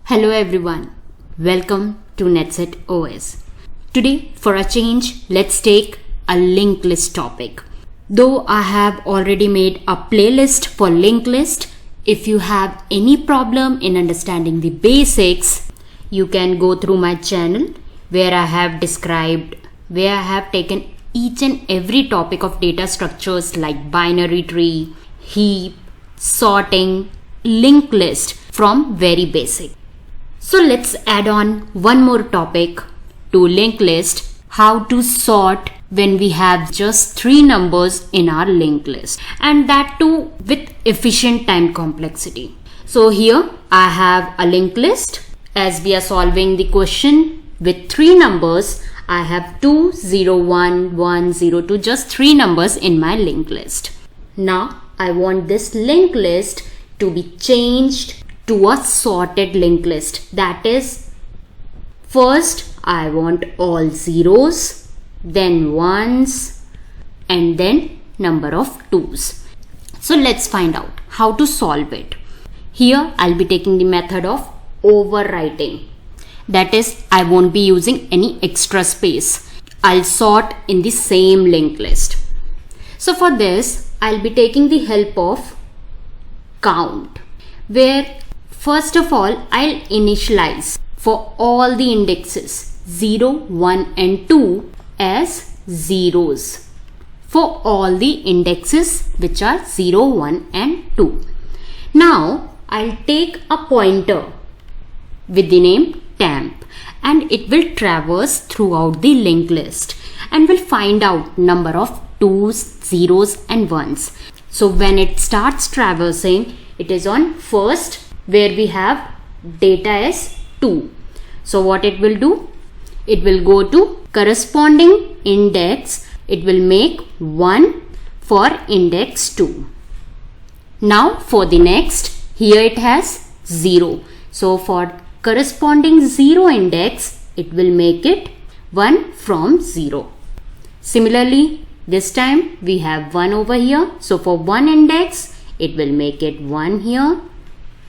Hello everyone, welcome to NetSet OS. Today for a change, let's take a linked list topic. Though I have already made a playlist for linked list, if you have any problem in understanding the basics, you can go through my channel where I have taken each and every topic of data structures like binary tree, heap, sorting, linked list from very basic. So let's add on one more topic to linked list, how to sort when we have just 3 numbers in our linked list, and that too with efficient time complexity. So here I have a linked list. As we are solving the question with 3 numbers, I have 2, 0, 1, 1, 0, 2, just 3 numbers in my linked list. Now I want this linked list to be changed to a sorted linked list. That is, first I want all zeros, then ones, and then number of twos. So let's find out how to solve it. Here I'll be taking the method of overwriting. That is, I won't be using any extra space. I'll sort in the same linked list. So for this, I'll be taking the help of count, where first of all, I'll initialize for all the indexes 0, 1 and 2 as zeros for all the indexes which are 0, 1 and 2. Now, I'll take a pointer with the name temp and it will traverse throughout the linked list and will find out number of 2s, zeros and 1s. So when it starts traversing, it is on first where we have data as 2. So what it will do? It will go to corresponding index. It will make 1 for index 2. Now for the next, here it has 0. So for corresponding 0 index, it will make it 1 from 0. Similarly, this time we have 1 over here. So for 1 index, it will make it 1 here.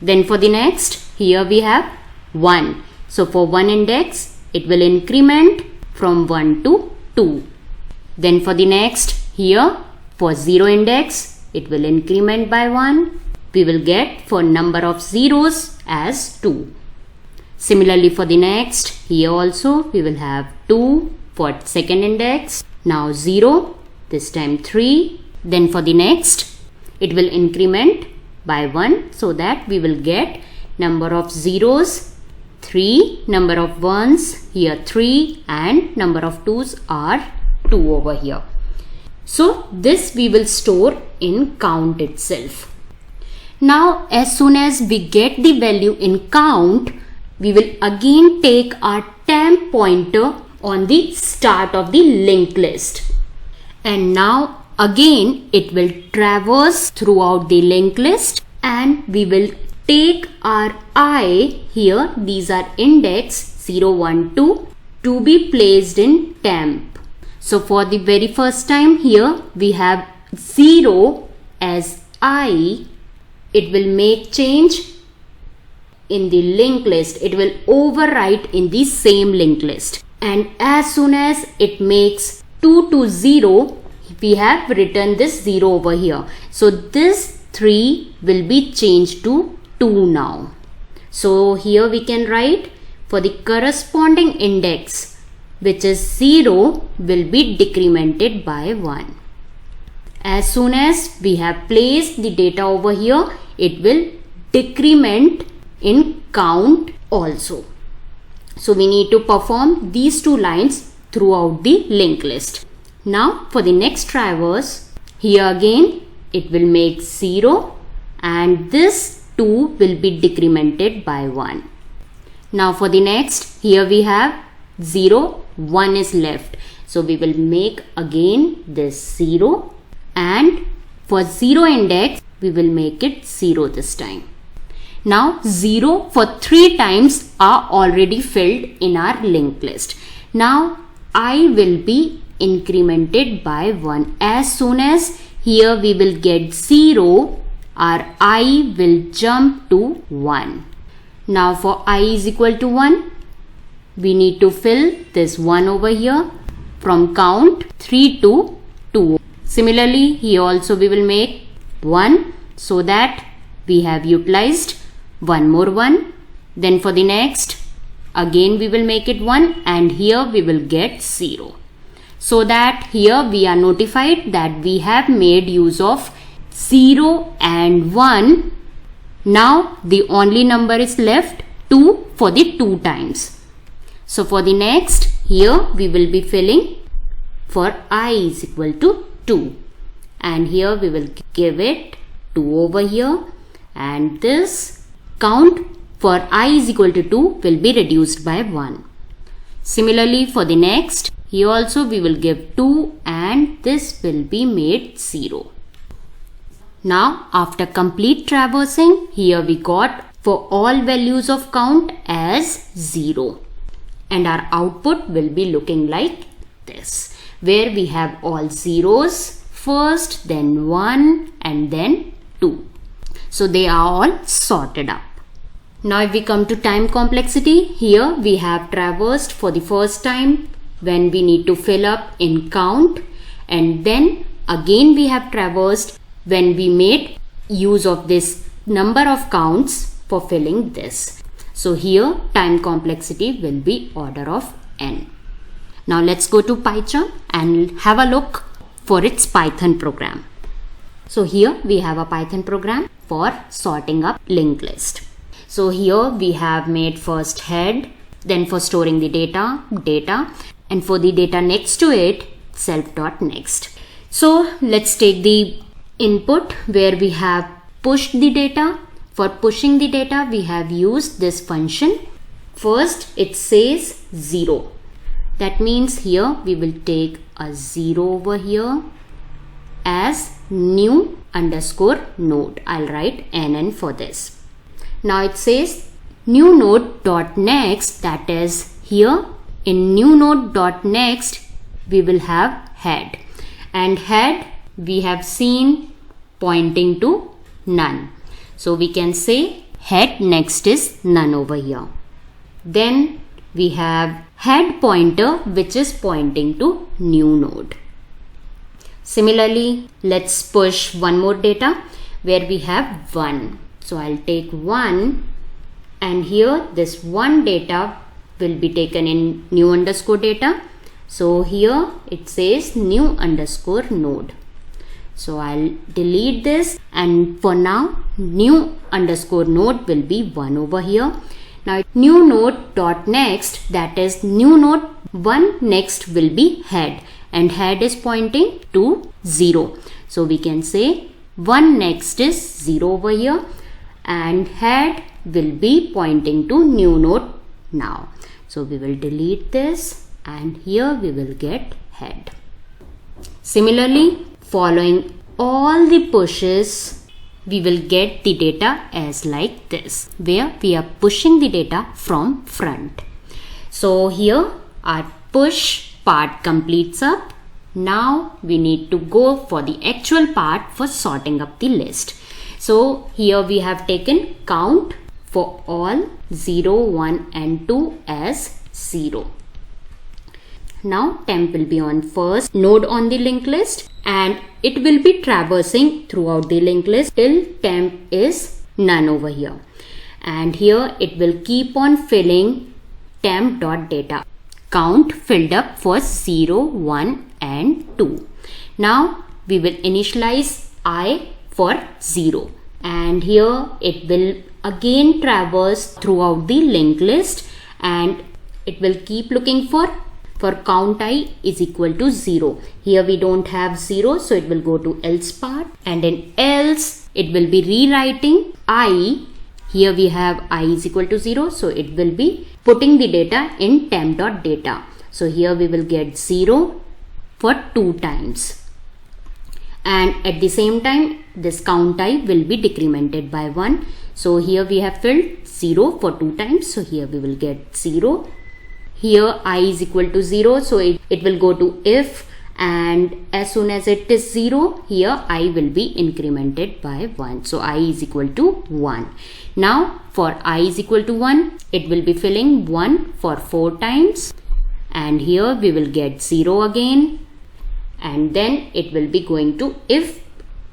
Then for the next, here we have 1. So for 1 index, it will increment from 1 to 2. Then for the next, here for 0 index, it will increment by 1. We will get for number of zeros as 2. Similarly for the next, here also we will have 2 for second index. Now 0, this time 3. Then for the next, it will increment by 1 so that we will get number of zeros 3, number of ones here 3 and number of twos are 2 over here. So this we will store in count itself. Now as soon as we get the value in count, we will again take our temp pointer on the start of the linked list. And now again, it will traverse throughout the linked list and we will take our I here, these are index 0, 1, 2 to be placed in temp. So for the very first time here, we have 0 as I. It will make change in the linked list. It will overwrite in the same linked list. And as soon as it makes 2 to 0, we have written this 0 over here. So this 3 will be changed to 2 now. So here we can write for the corresponding index, which is 0, will be decremented by 1. As soon as we have placed the data over here, it will decrement in count also. So we need to perform these 2 lines throughout the linked list. Now for the next traverse, here again it will make 0 and this 2 will be decremented by 1. Now for the next, here we have 0, 1 is left. So we will make again this 0 and for 0 index, we will make it 0 this time. Now 0 for 3 times are already filled in our linked list. Now I will be incremented by 1. As soon as here we will get 0, our I will jump to 1. Now for I is equal to 1, we need to fill this 1 over here from count 3 to 2. Similarly, here also we will make 1 so that we have utilized one more 1. Then for the next, again we will make it 1 and here we will get 0. So that here we are notified that we have made use of 0 and 1. Now the only number is left 2 for the 2 times. So for the next, here we will be filling for I is equal to 2. And here we will give it 2 over here. And this count for I is equal to 2 will be reduced by 1. Similarly for the next, here also we will give 2 and this will be made 0. Now after complete traversing, here we got for all values of count as 0. And our output will be looking like this, where we have all zeros first, then 1 and then 2. So they are all sorted up. Now if we come to time complexity, here we have traversed for the first time when we need to fill up in count, and then again we have traversed when we made use of this number of counts for filling this. So here time complexity will be order of n. Now let's go to PyCharm and have a look for its Python program. So here we have a Python program for sorting up linked list. So here we have made first head, then for storing the data, and for the data next to it, self.next. So let's take the input where we have pushed the data. For pushing the data, we have used this function. First, it says 0. That means here we will take a 0 over here as new underscore node. I'll write NN for this. Now it says new node dot next, that is here in new node dot next we will have head, and head we have seen pointing to none. So we can say head next is none over here. Then we have head pointer which is pointing to new node. Similarly, let's push one more data where we have 1. So I'll take 1 and here this 1 data will be taken in new underscore data. So here it says new underscore node. So I'll delete this, and for now new underscore node will be 1 over here. Now new node dot next, that is new node 1 next will be head, and head is pointing to 0. So we can say 1 next is 0 over here, and head will be pointing to new node now. So we will delete this, and here we will get head. Similarly, following all the pushes, we will get the data as like this, where we are pushing the data from front. So here our push part completes up. Now we need to go for the actual part for sorting up the list. So here we have taken count for all 0, 1 and 2 as 0. Now temp will be on first node on the linked list, and it will be traversing throughout the linked list till temp is none over here. And here it will keep on filling temp.data. Count filled up for 0, 1 and 2. Now we will initialize I for 0. And here it will again traverse throughout the linked list, and it will keep looking for count I is equal to 0. Here we don't have 0, so it will go to else part, and in else it will be rewriting I. Here we have I is equal to 0, so it will be putting the data in temp.data. So here we will get 0 for 2 times, and at the same time this count I will be decremented by 1. So here we have filled 0 for 2 times, so here we will get 0. Here I is equal to 0, so it will go to if and as soon as it is 0, here I will be incremented by 1. So I is equal to 1. Now for I is equal to 1, it will be filling 1 for 4 times, and here we will get 0 again, and then it will be going to if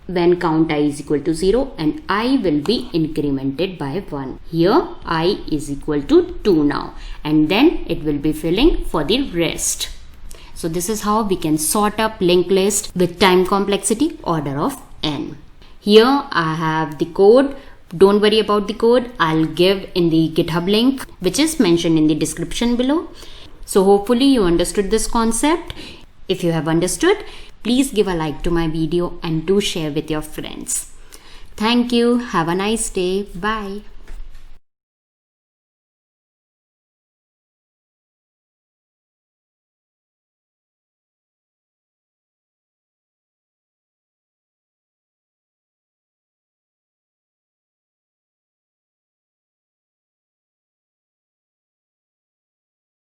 when count I is equal to 0, and I will be incremented by 1. Here I is equal to 2 now, and then it will be filling for the rest. So this is how we can sort up linked list with time complexity order of n. Here I have the code. Don't worry about the code. I'll give in the GitHub link, which is mentioned in the description below. So hopefully you understood this concept. If you have understood, please give a like to my video and do share with your friends. Thank you. Have a nice day. Bye.